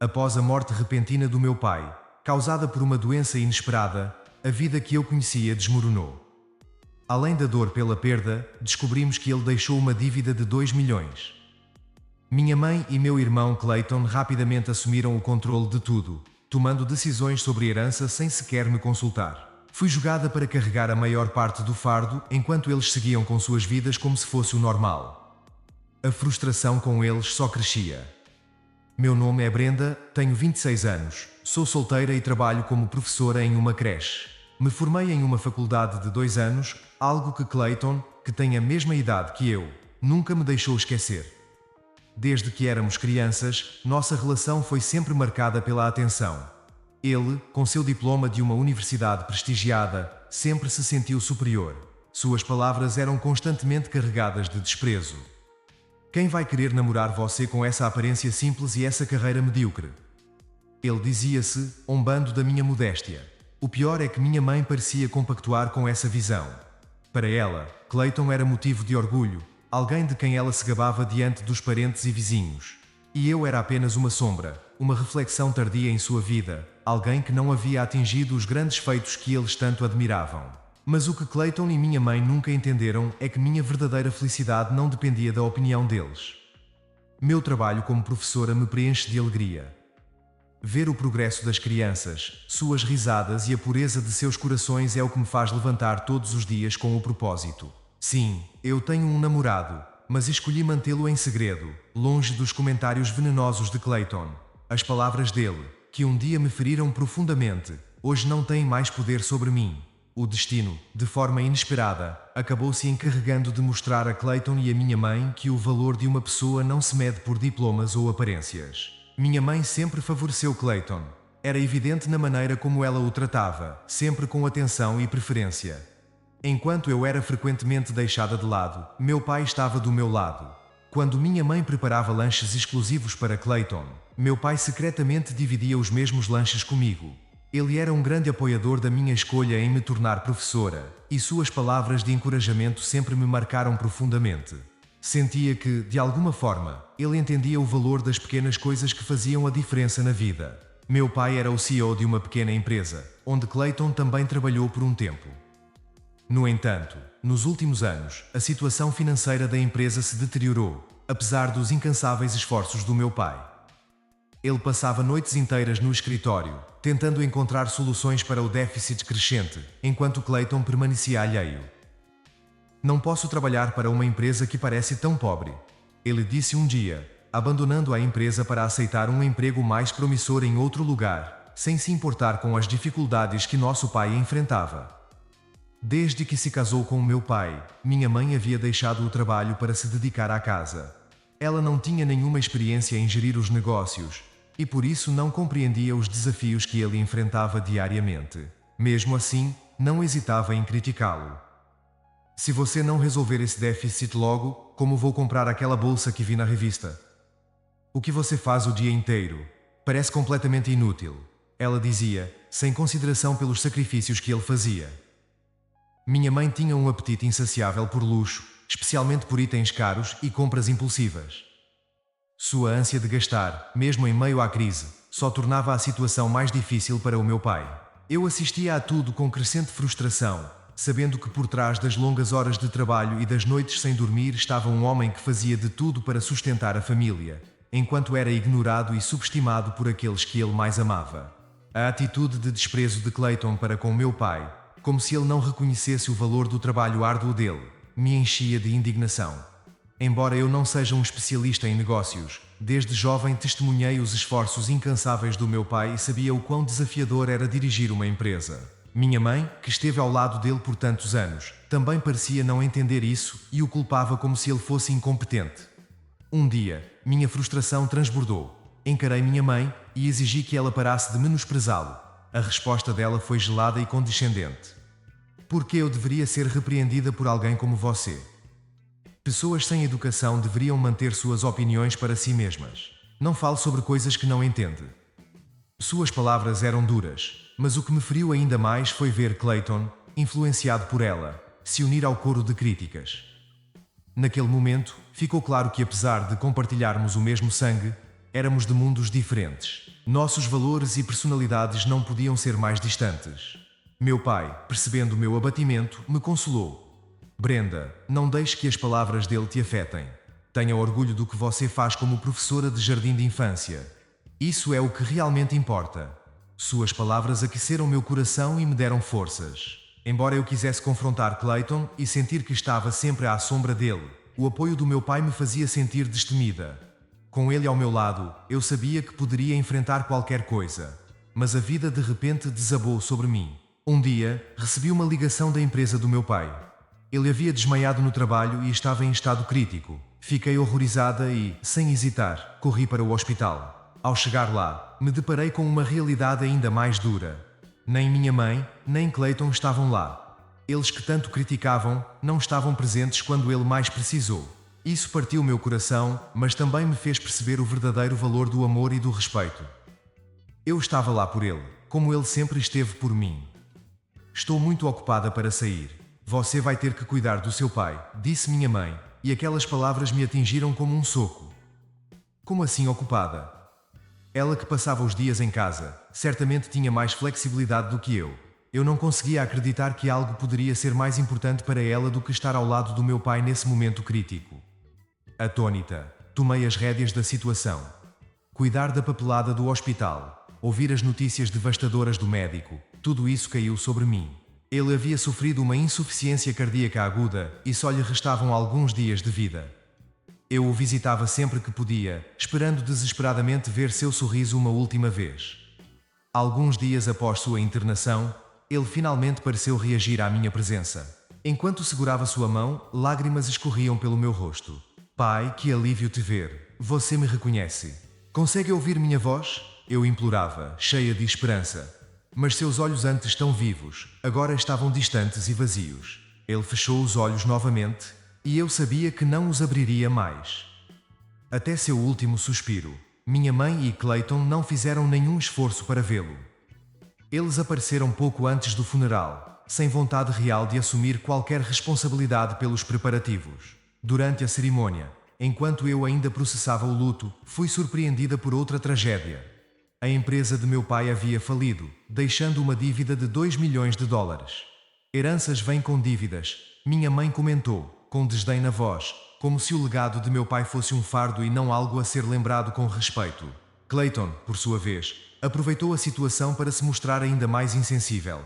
Após a morte repentina do meu pai, causada por uma doença inesperada, a vida que eu conhecia desmoronou. Além da dor pela perda, descobrimos que ele deixou uma dívida de 2 milhões. Minha mãe e meu irmão Clayton rapidamente assumiram o controle de tudo, tomando decisões sobre herança sem sequer me consultar. Fui julgada para carregar a maior parte do fardo, enquanto eles seguiam com suas vidas como se fosse o normal. A frustração com eles só crescia. Meu nome é Brenda, tenho 26 anos, sou solteira e trabalho como professora em uma creche. Me formei em uma faculdade de 2 anos, algo que Clayton, que tem a mesma idade que eu, nunca me deixou esquecer. Desde que éramos crianças, nossa relação foi sempre marcada pela atenção. Ele, com seu diploma de uma universidade prestigiada, sempre se sentiu superior. Suas palavras eram constantemente carregadas de desprezo. Quem vai querer namorar você com essa aparência simples e essa carreira medíocre? Ele dizia-se, zombando da minha modéstia. O pior é que minha mãe parecia compactuar com essa visão. Para ela, Clayton era motivo de orgulho, alguém de quem ela se gabava diante dos parentes e vizinhos. E eu era apenas uma sombra, uma reflexão tardia em sua vida, alguém que não havia atingido os grandes feitos que eles tanto admiravam. Mas o que Clayton e minha mãe nunca entenderam é que minha verdadeira felicidade não dependia da opinião deles. Meu trabalho como professora me preenche de alegria. Ver o progresso das crianças, suas risadas e a pureza de seus corações é o que me faz levantar todos os dias com o propósito. Sim, eu tenho um namorado, mas escolhi mantê-lo em segredo, longe dos comentários venenosos de Clayton. As palavras dele, que um dia me feriram profundamente, hoje não têm mais poder sobre mim. O destino, de forma inesperada, acabou se encarregando de mostrar a Clayton e a minha mãe que o valor de uma pessoa não se mede por diplomas ou aparências. Minha mãe sempre favoreceu Clayton. Era evidente na maneira como ela o tratava, sempre com atenção e preferência. Enquanto eu era frequentemente deixada de lado, meu pai estava do meu lado. Quando minha mãe preparava lanches exclusivos para Clayton, meu pai secretamente dividia os mesmos lanches comigo. Ele era um grande apoiador da minha escolha em me tornar professora, e suas palavras de encorajamento sempre me marcaram profundamente. Sentia que, de alguma forma, ele entendia o valor das pequenas coisas que faziam a diferença na vida. Meu pai era o CEO de uma pequena empresa, onde Clayton também trabalhou por um tempo. No entanto, nos últimos anos, a situação financeira da empresa se deteriorou, apesar dos incansáveis esforços do meu pai. Ele passava noites inteiras no escritório, tentando encontrar soluções para o déficit crescente, enquanto Clayton permanecia alheio. Não posso trabalhar para uma empresa que parece tão pobre, ele disse um dia, abandonando a empresa para aceitar um emprego mais promissor em outro lugar, sem se importar com as dificuldades que nosso pai enfrentava. Desde que se casou com meu pai, minha mãe havia deixado o trabalho para se dedicar à casa. Ela não tinha nenhuma experiência em gerir os negócios, e por isso não compreendia os desafios que ele enfrentava diariamente. Mesmo assim, não hesitava em criticá-lo. Se você não resolver esse déficit logo, como vou comprar aquela bolsa que vi na revista? O que você faz o dia inteiro? Parece completamente inútil. Ela dizia, sem consideração pelos sacrifícios que ele fazia. Minha mãe tinha um apetite insaciável por luxo, especialmente por itens caros e compras impulsivas. Sua ânsia de gastar, mesmo em meio à crise, só tornava a situação mais difícil para o meu pai. Eu assistia a tudo com crescente frustração, sabendo que por trás das longas horas de trabalho e das noites sem dormir estava um homem que fazia de tudo para sustentar a família, enquanto era ignorado e subestimado por aqueles que ele mais amava. A atitude de desprezo de Clayton para com meu pai, como se ele não reconhecesse o valor do trabalho árduo dele, me enchia de indignação. Embora eu não seja um especialista em negócios, desde jovem testemunhei os esforços incansáveis do meu pai e sabia o quão desafiador era dirigir uma empresa. Minha mãe, que esteve ao lado dele por tantos anos, também parecia não entender isso e o culpava como se ele fosse incompetente. Um dia, minha frustração transbordou. Encarei minha mãe e exigi que ela parasse de menosprezá-lo. A resposta dela foi gelada e condescendente. Por que eu deveria ser repreendida por alguém como você? Pessoas sem educação deveriam manter suas opiniões para si mesmas. Não fale sobre coisas que não entende. Suas palavras eram duras, mas o que me feriu ainda mais foi ver Clayton, influenciado por ela, se unir ao coro de críticas. Naquele momento, ficou claro que apesar de compartilharmos o mesmo sangue, Éramos de mundos diferentes. Nossos valores e personalidades não podiam ser mais distantes. Meu pai, percebendo o meu abatimento, me consolou. Brenda, não deixe que as palavras dele te afetem. Tenha orgulho do que você faz como professora de jardim de infância. Isso é o que realmente importa. Suas palavras aqueceram meu coração e me deram forças. Embora eu quisesse confrontar Clayton e sentir que estava sempre à sombra dele, o apoio do meu pai me fazia sentir destemida. Com ele ao meu lado, eu sabia que poderia enfrentar qualquer coisa. Mas a vida de repente desabou sobre mim. Um dia, recebi uma ligação da empresa do meu pai. Ele havia desmaiado no trabalho e estava em estado crítico. Fiquei horrorizada e, sem hesitar, corri para o hospital. Ao chegar lá, me deparei com uma realidade ainda mais dura. Nem minha mãe, nem Clayton estavam lá. Eles que tanto criticavam, não estavam presentes quando ele mais precisou. Isso partiu meu coração, mas também me fez perceber o verdadeiro valor do amor e do respeito. Eu estava lá por ele, como ele sempre esteve por mim. Estou muito ocupada para sair. Você vai ter que cuidar do seu pai, disse minha mãe, e aquelas palavras me atingiram como um soco. Como assim ocupada? Ela que passava os dias em casa, certamente tinha mais flexibilidade do que eu. Eu não conseguia acreditar que algo poderia ser mais importante para ela do que estar ao lado do meu pai nesse momento crítico. Atônita, tomei as rédeas da situação. Cuidar da papelada do hospital, ouvir as notícias devastadoras do médico, tudo isso caiu sobre mim. Ele havia sofrido uma insuficiência cardíaca aguda e só lhe restavam alguns dias de vida. Eu o visitava sempre que podia, esperando desesperadamente ver seu sorriso uma última vez. Alguns dias após sua internação, ele finalmente pareceu reagir à minha presença. Enquanto segurava sua mão, lágrimas escorriam pelo meu rosto. Pai, que alívio te ver. Você me reconhece. Consegue ouvir minha voz? Eu implorava, cheia de esperança. Mas seus olhos antes tão vivos, agora estavam distantes e vazios. Ele fechou os olhos novamente, e eu sabia que não os abriria mais. Até seu último suspiro, minha mãe e Clayton não fizeram nenhum esforço para vê-lo. Eles apareceram pouco antes do funeral, sem vontade real de assumir qualquer responsabilidade pelos preparativos. Durante a cerimônia, enquanto eu ainda processava o luto, fui surpreendida por outra tragédia. A empresa de meu pai havia falido, deixando uma dívida de 2 milhões de dólares. Heranças vêm com dívidas, minha mãe comentou, com desdém na voz, como se o legado de meu pai fosse um fardo e não algo a ser lembrado com respeito. Clayton, por sua vez, aproveitou a situação para se mostrar ainda mais insensível.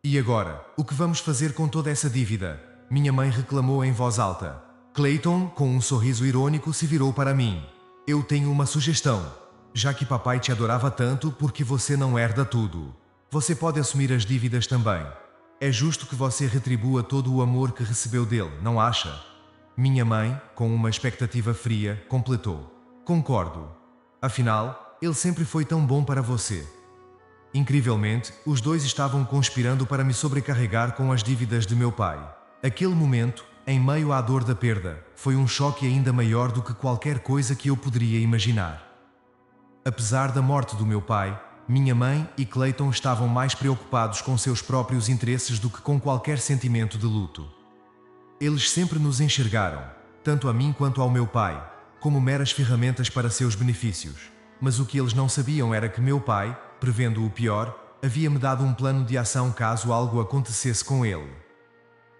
E agora, o que vamos fazer com toda essa dívida? Minha mãe reclamou em voz alta. Clayton, com um sorriso irônico, se virou para mim. Eu tenho uma sugestão. Já que papai te adorava tanto, por que você não herda tudo? Você pode assumir as dívidas também. É justo que você retribua todo o amor que recebeu dele, não acha? Minha mãe, com uma expectativa fria, completou. Concordo. Afinal, ele sempre foi tão bom para você. Incrivelmente, os dois estavam conspirando para me sobrecarregar com as dívidas de meu pai. Aquele momento, em meio à dor da perda, foi um choque ainda maior do que qualquer coisa que eu poderia imaginar. Apesar da morte do meu pai, minha mãe e Clayton estavam mais preocupados com seus próprios interesses do que com qualquer sentimento de luto. Eles sempre nos enxergaram, tanto a mim quanto ao meu pai, como meras ferramentas para seus benefícios. Mas o que eles não sabiam era que meu pai, prevendo o pior, havia-me dado um plano de ação caso algo acontecesse com ele.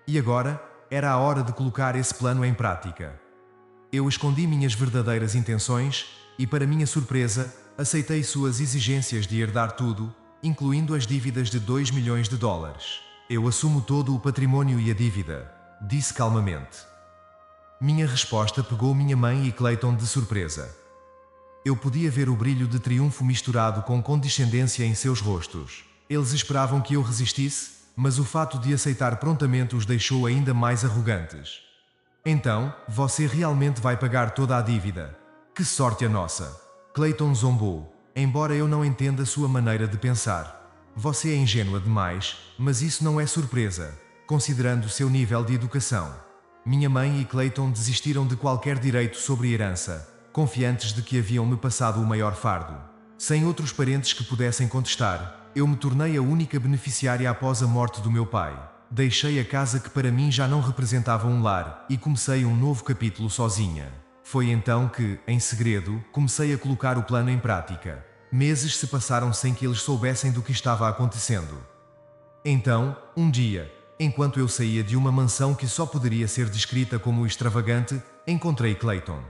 E agora, era a hora de colocar esse plano em prática. Eu escondi minhas verdadeiras intenções e, para minha surpresa, aceitei suas exigências de herdar tudo, incluindo as dívidas de 2 milhões de dólares. Eu assumo todo o patrimônio e a dívida, disse calmamente. Minha resposta pegou minha mãe e Clayton de surpresa. Eu podia ver o brilho de triunfo misturado com condescendência em seus rostos. Eles esperavam que eu resistisse, mas o fato de aceitar prontamente os deixou ainda mais arrogantes. Então, você realmente vai pagar toda a dívida. Que sorte a nossa! Clayton zombou, embora eu não entenda sua maneira de pensar. Você é ingênua demais, mas isso não é surpresa, considerando seu nível de educação. Minha mãe e Clayton desistiram de qualquer direito sobre herança, confiantes de que haviam me passado o maior fardo. Sem outros parentes que pudessem contestar, eu me tornei a única beneficiária após a morte do meu pai. Deixei a casa que para mim já não representava um lar e comecei um novo capítulo sozinha. Foi então que, em segredo, comecei a colocar o plano em prática. Meses se passaram sem que eles soubessem do que estava acontecendo. Então, um dia, enquanto eu saía de uma mansão que só poderia ser descrita como extravagante, encontrei Clayton.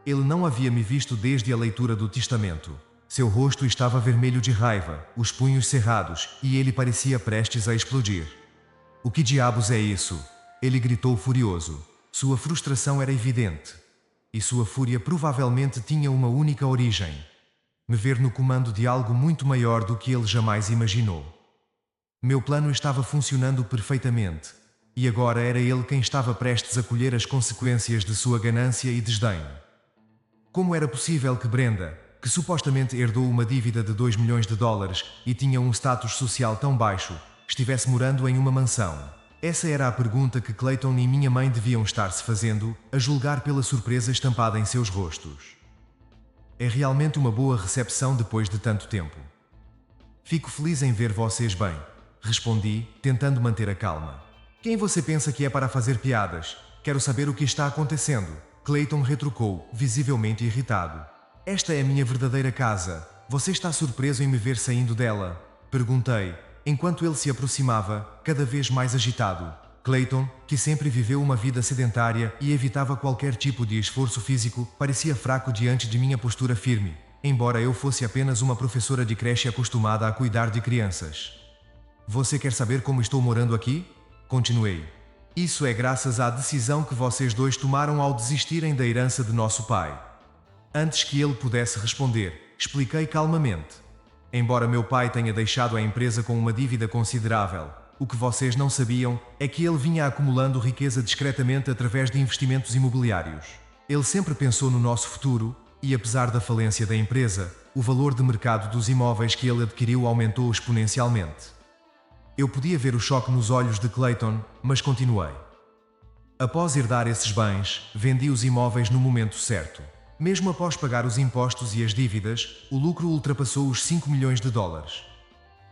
Ele não havia me visto desde a leitura do testamento. Seu rosto estava vermelho de raiva, os punhos cerrados, e ele parecia prestes a explodir. "O que diabos é isso?" Ele gritou furioso. Sua frustração era evidente. E sua fúria provavelmente tinha uma única origem: me ver no comando de algo muito maior do que ele jamais imaginou. Meu plano estava funcionando perfeitamente. E agora era ele quem estava prestes a colher as consequências de sua ganância e desdém. Como era possível que Brenda, que supostamente herdou uma dívida de 2 milhões de dólares e tinha um status social tão baixo, estivesse morando em uma mansão? Essa era a pergunta que Clayton e minha mãe deviam estar se fazendo, a julgar pela surpresa estampada em seus rostos. É realmente uma boa recepção depois de tanto tempo. "Fico feliz em ver vocês bem", respondi, tentando manter a calma. "Quem você pensa que é para fazer piadas? Quero saber o que está acontecendo", Clayton retrucou, visivelmente irritado. "Esta é a minha verdadeira casa. Você está surpreso em me ver saindo dela?", perguntei, enquanto ele se aproximava, cada vez mais agitado. Clayton, que sempre viveu uma vida sedentária e evitava qualquer tipo de esforço físico, parecia fraco diante de minha postura firme, embora eu fosse apenas uma professora de creche acostumada a cuidar de crianças. "Você quer saber como estou morando aqui?", continuei. "Isso é graças à decisão que vocês dois tomaram ao desistirem da herança de nosso pai." Antes que ele pudesse responder, expliquei calmamente. "Embora meu pai tenha deixado a empresa com uma dívida considerável, o que vocês não sabiam é que ele vinha acumulando riqueza discretamente através de investimentos imobiliários. Ele sempre pensou no nosso futuro, e apesar da falência da empresa, o valor de mercado dos imóveis que ele adquiriu aumentou exponencialmente." Eu podia ver o choque nos olhos de Clayton, mas continuei. "Após herdar esses bens, vendi os imóveis no momento certo. Mesmo após pagar os impostos e as dívidas, o lucro ultrapassou os 5 milhões de dólares.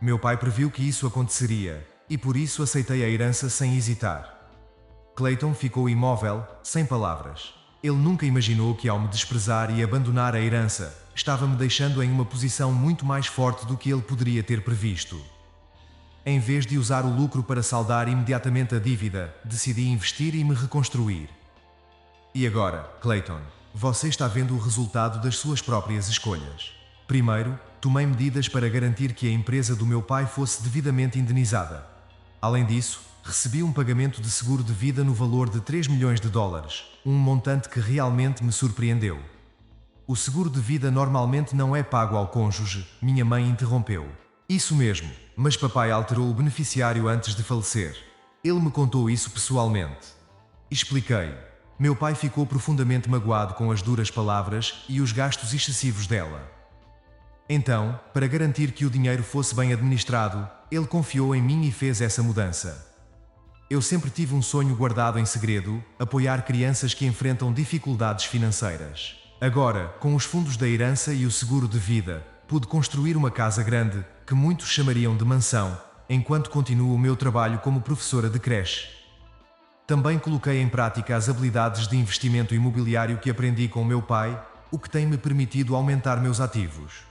Meu pai previu que isso aconteceria, e por isso aceitei a herança sem hesitar." Clayton ficou imóvel, sem palavras. Ele nunca imaginou que, ao me desprezar e abandonar a herança, estava-me deixando em uma posição muito mais forte do que ele poderia ter previsto. Em vez de usar o lucro para saldar imediatamente a dívida, decidi investir e me reconstruir. "E agora, Clayton, você está vendo o resultado das suas próprias escolhas. Primeiro, tomei medidas para garantir que a empresa do meu pai fosse devidamente indenizada. Além disso, recebi um pagamento de seguro de vida no valor de 3 milhões de dólares, um montante que realmente me surpreendeu." "O seguro de vida normalmente não é pago ao cônjuge", minha mãe interrompeu. "Isso mesmo, mas papai alterou o beneficiário antes de falecer. Ele me contou isso pessoalmente." Expliquei. Meu pai ficou profundamente magoado com as duras palavras e os gastos excessivos dela. Então, para garantir que o dinheiro fosse bem administrado, ele confiou em mim e fez essa mudança. Eu sempre tive um sonho guardado em segredo: apoiar crianças que enfrentam dificuldades financeiras. Agora, com os fundos da herança e o seguro de vida, pude construir uma casa grande, que muitos chamariam de mansão, enquanto continuo o meu trabalho como professora de creche. Também coloquei em prática as habilidades de investimento imobiliário que aprendi com meu pai, o que tem me permitido aumentar meus ativos.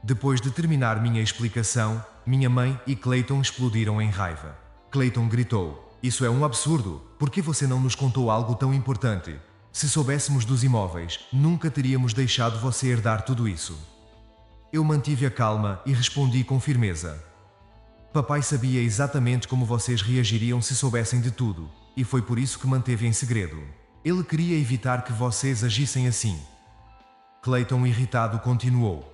Depois de terminar minha explicação, minha mãe e Clayton explodiram em raiva. Clayton gritou: "Isso é um absurdo! Por que você não nos contou algo tão importante? Se soubéssemos dos imóveis, nunca teríamos deixado você herdar tudo isso." Eu mantive a calma e respondi com firmeza: "Papai sabia exatamente como vocês reagiriam se soubessem de tudo, e foi por isso que manteve em segredo. Ele queria evitar que vocês agissem assim." Clayton, irritado, continuou: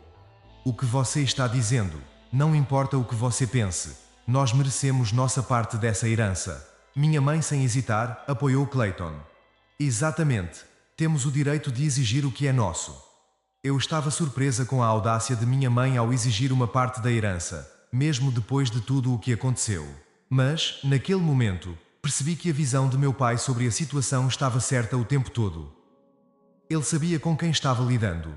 "O que você está dizendo? Não importa o que você pense. Nós merecemos nossa parte dessa herança." Minha mãe, sem hesitar, apoiou Clayton. "Exatamente. Temos o direito de exigir o que é nosso." Eu estava surpresa com a audácia de minha mãe ao exigir uma parte da herança, mesmo depois de tudo o que aconteceu. Mas, naquele momento, percebi que a visão de meu pai sobre a situação estava certa o tempo todo. Ele sabia com quem estava lidando.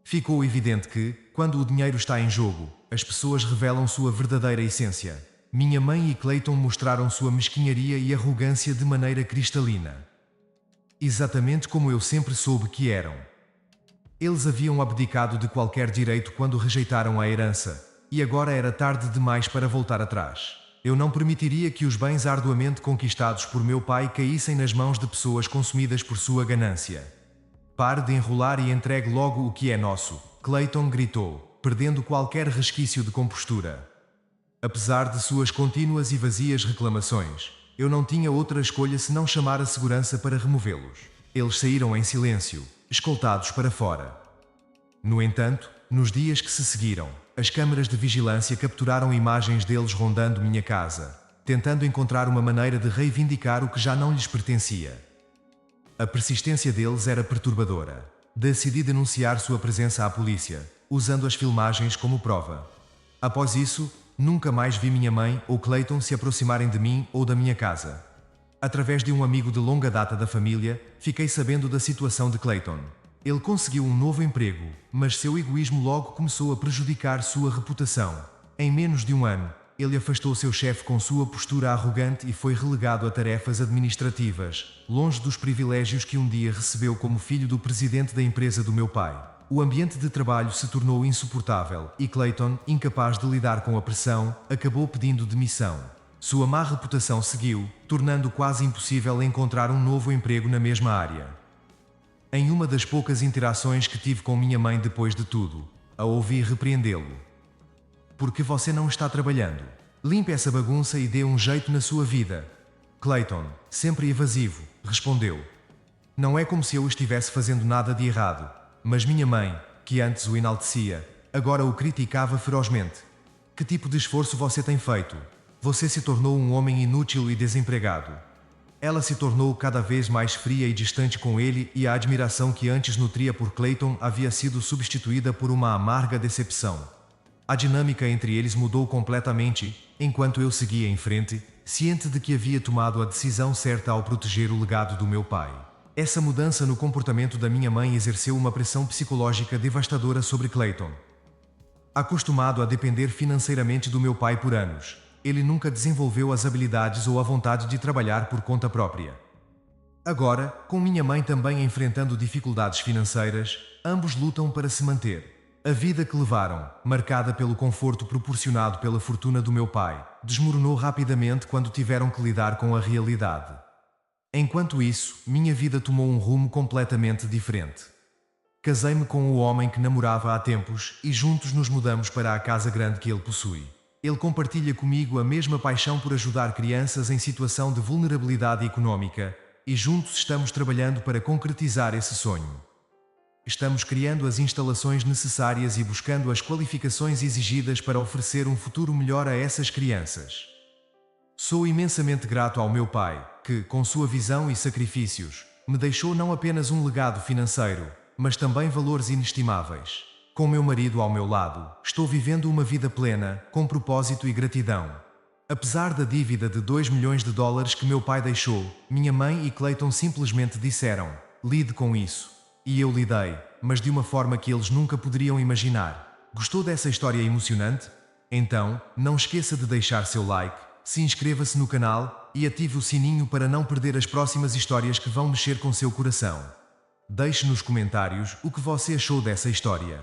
Ficou evidente que, quando o dinheiro está em jogo, as pessoas revelam sua verdadeira essência. Minha mãe e Clayton mostraram sua mesquinharia e arrogância de maneira cristalina. Exatamente como eu sempre soube que eram. Eles haviam abdicado de qualquer direito quando rejeitaram a herança, e agora era tarde demais para voltar atrás. Eu não permitiria que os bens arduamente conquistados por meu pai caíssem nas mãos de pessoas consumidas por sua ganância. Pare de enrolar e entregue logo o que é nosso, Clayton gritou, perdendo qualquer resquício de compostura. Apesar de suas contínuas e vazias reclamações, eu não tinha outra escolha senão chamar a segurança para removê-los. Eles saíram em silêncio, escoltados para fora. No entanto, nos dias que se seguiram, as câmaras de vigilância capturaram imagens deles rondando minha casa, tentando encontrar uma maneira de reivindicar o que já não lhes pertencia. A persistência deles era perturbadora. Decidi denunciar sua presença à polícia, usando as filmagens como prova. Após isso, nunca mais vi minha mãe ou Clayton se aproximarem de mim ou da minha casa. Através de um amigo de longa data da família, fiquei sabendo da situação de Clayton. Ele conseguiu um novo emprego, mas seu egoísmo logo começou a prejudicar sua reputação. Em menos de um ano, ele afastou seu chefe com sua postura arrogante e foi relegado a tarefas administrativas, longe dos privilégios que um dia recebeu como filho do presidente da empresa do meu pai. O ambiente de trabalho se tornou insuportável e Clayton, incapaz de lidar com a pressão, acabou pedindo demissão. Sua má reputação seguiu, tornando quase impossível encontrar um novo emprego na mesma área. Em uma das poucas interações que tive com minha mãe depois de tudo, a ouvi repreendê-lo. Por que você não está trabalhando? Limpe essa bagunça e dê um jeito na sua vida. Clayton, sempre evasivo, respondeu. Não é como se eu estivesse fazendo nada de errado, mas minha mãe, que antes o enaltecia, agora o criticava ferozmente. Que tipo de esforço você tem feito? Você se tornou um homem inútil e desempregado. Ela se tornou cada vez mais fria e distante com ele e a admiração que antes nutria por Clayton havia sido substituída por uma amarga decepção. A dinâmica entre eles mudou completamente, enquanto eu seguia em frente, ciente de que havia tomado a decisão certa ao proteger o legado do meu pai. Essa mudança no comportamento da minha mãe exerceu uma pressão psicológica devastadora sobre Clayton. Acostumado a depender financeiramente do meu pai por anos, ele nunca desenvolveu as habilidades ou a vontade de trabalhar por conta própria. Agora, com minha mãe também enfrentando dificuldades financeiras, ambos lutam para se manter. A vida que levaram, marcada pelo conforto proporcionado pela fortuna do meu pai, desmoronou rapidamente quando tiveram que lidar com a realidade. Enquanto isso, minha vida tomou um rumo completamente diferente. Casei-me com o homem que namorava há tempos e juntos nos mudamos para a casa grande que ele possui. Ele compartilha comigo a mesma paixão por ajudar crianças em situação de vulnerabilidade econômica, e juntos estamos trabalhando para concretizar esse sonho. Estamos criando as instalações necessárias e buscando as qualificações exigidas para oferecer um futuro melhor a essas crianças. Sou imensamente grato ao meu pai, que, com sua visão e sacrifícios, me deixou não apenas um legado financeiro, mas também valores inestimáveis. Com meu marido ao meu lado, estou vivendo uma vida plena, com propósito e gratidão. Apesar da dívida de $2 milhões que meu pai deixou, minha mãe e Clayton simplesmente disseram: lide com isso. E eu lidei, mas de uma forma que eles nunca poderiam imaginar. Gostou dessa história emocionante? Então, não esqueça de deixar seu like, se inscreva-se no canal e ative o sininho para não perder as próximas histórias que vão mexer com seu coração. Deixe nos comentários o que você achou dessa história.